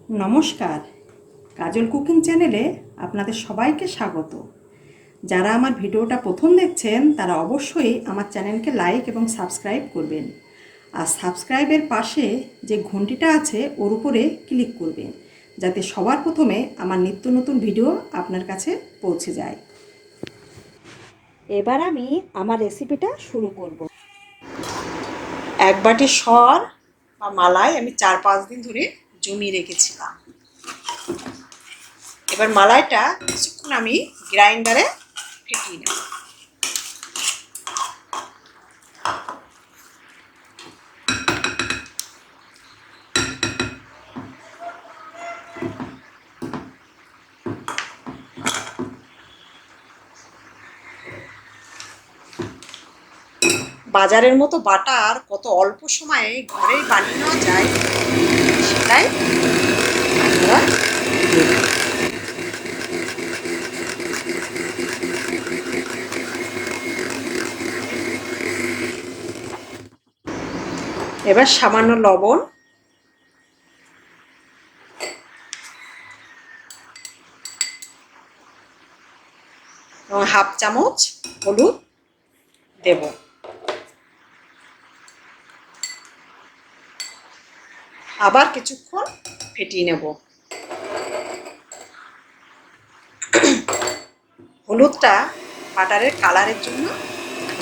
নমস্কার, কাজল কুকিং চ্যানেলে আপনাদের সবাইকে স্বাগত। যারা আমার ভিডিওটা প্রথম দেখছেন তারা অবশ্যই আমার চ্যানেলকে লাইক এবং সাবস্ক্রাইব করবেন। আর সাবস্ক্রাইবের পাশে যে ঘন্টিটা আছে ওর উপরে ক্লিক করবেন, যাতে সবার প্রথমে আমার নিত্য নতুন ভিডিও আপনার কাছে পৌঁছে যায়। এবার আমি আমার রেসিপিটা শুরু করব। এক বাটি সর বা মালাই আমি 4-5 দিন ধরে জমিয়ে রেখেছিলাম। এবার মালাইটা কিছুক্ষণ আমি গ্রাইন্ডারে ফেটিয়ে নেব। বাজারের মতো বাটার কত অল্প সময়ে ঘরেই বানিয়ে নেওয়া যায় সেটাই আপনারা দেখুন। এবার সামান্য লবণ, এবং 1/2 চামচ হলুদ দেব। আবার কিছুক্ষণ ফেটিয়ে নেব। হলুদটা বাটারের কালারের জন্য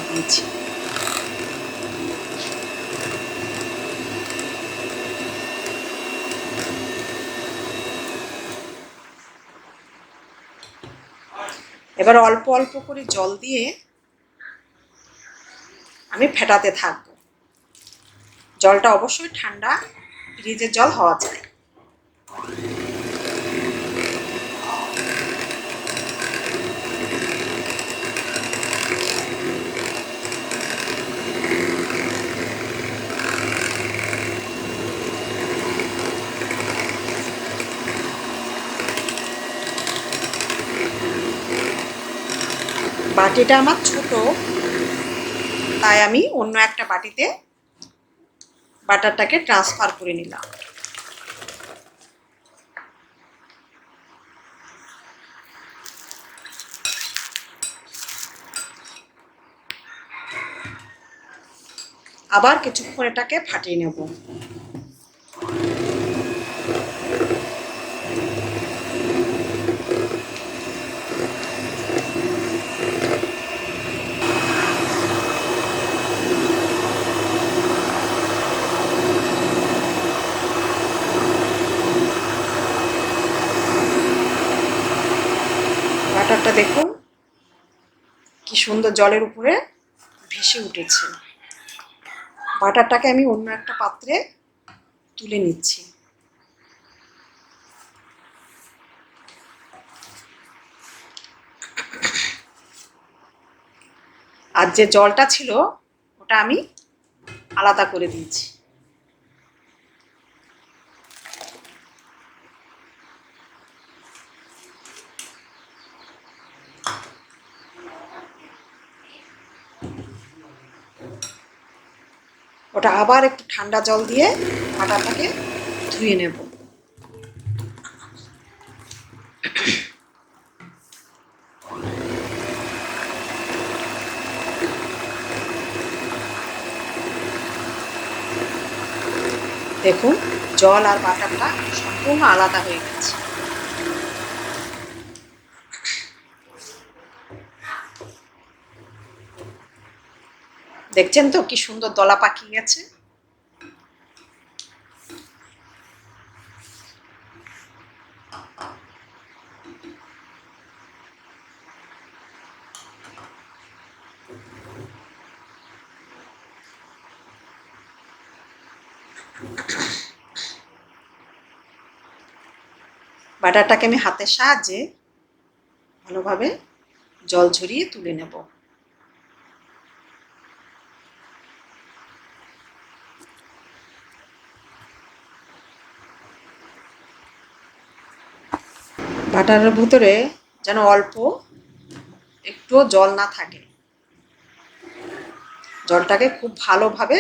দিয়েছি। এবার অল্প অল্প করে জল দিয়ে আমি ফেটাতে থাকবো। জলটা অবশ্যই ঠান্ডা ফ্রিজের জল হওয়া চাই। বাটিটা আমার ছোট, তাই আমি অন্য একটা বাটিতে বাটারটাকে ট্রান্সফার করে নিলাম। আবার কিছুক্ষণ এটাকে ফাটিয়ে নেব। বাটারটা দেখুন কি সুন্দর জলের উপরে ভেসে উঠেছে। বাটারটাকে আমি অন্য একটা পাত্রে তুলে নিচ্ছি। আর যে জলটা ছিল ওটা আমি আলাদা করে দিয়েছি। ওটা আবার একটু ঠান্ডা জল দিয়ে বাটারটাকে ধুয়ে নেব। দেখুন জল আর বাটারটা সম্পূর্ণ আলাদা হয়ে গেছে। দেখছেন তো কি সুন্দর দলা পাকিয়ে গেছে। বাটারটাকে আমি হাতের সাহায্যে ভালোভাবে জল ঝরিয়ে তুলে নেব। বাটারের ভিতরে যেন অল্প একটুও জল না থাকে। জলটাকে খুব ভালোভাবে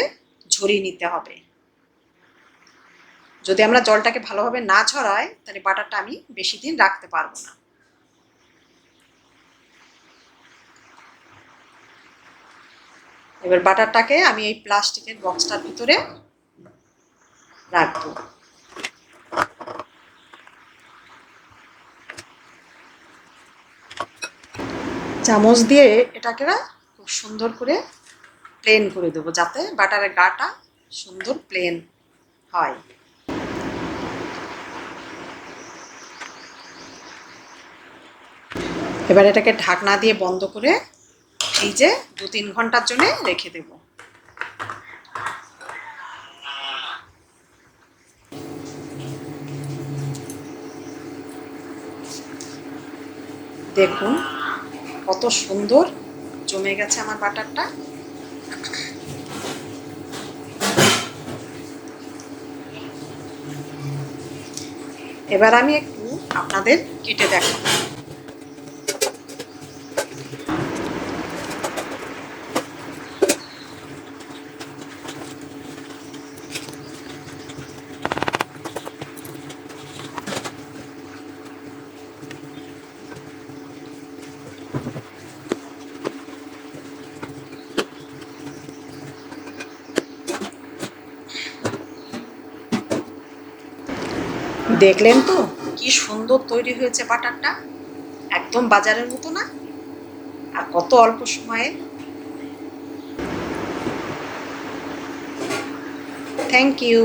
ঝরিয়ে নিতে হবে। যদি আমরা জলটাকে ভালোভাবে না ঝরাই তাহলে বাটারটা আমি বেশি দিন রাখতে পারবো না। এবার বাটারটাকে আমি এই প্লাস্টিকের বক্সটার ভিতরে রাখবো। চামচ দিয়ে এটাকে খুব সুন্দর করে প্লেন করে দেবো, যাতে বাটারের গাটা সুন্দর প্লেন হয়। এবার এটাকে ঢাকনা দিয়ে বন্ধ করে ফ্রিজে 2-3 ঘন্টার জন্য রেখে দেব। দেখুন কত সুন্দর জমে গেছে আমার বাটারটা। এবার আমি একটু আপনাদের কেটে দেখাবো। দেখলেন তো কি সুন্দর তৈরি হয়েছে বাটারটা, একদম বাজারের মতো না, আর কত অল্প সময়ে। Thank you.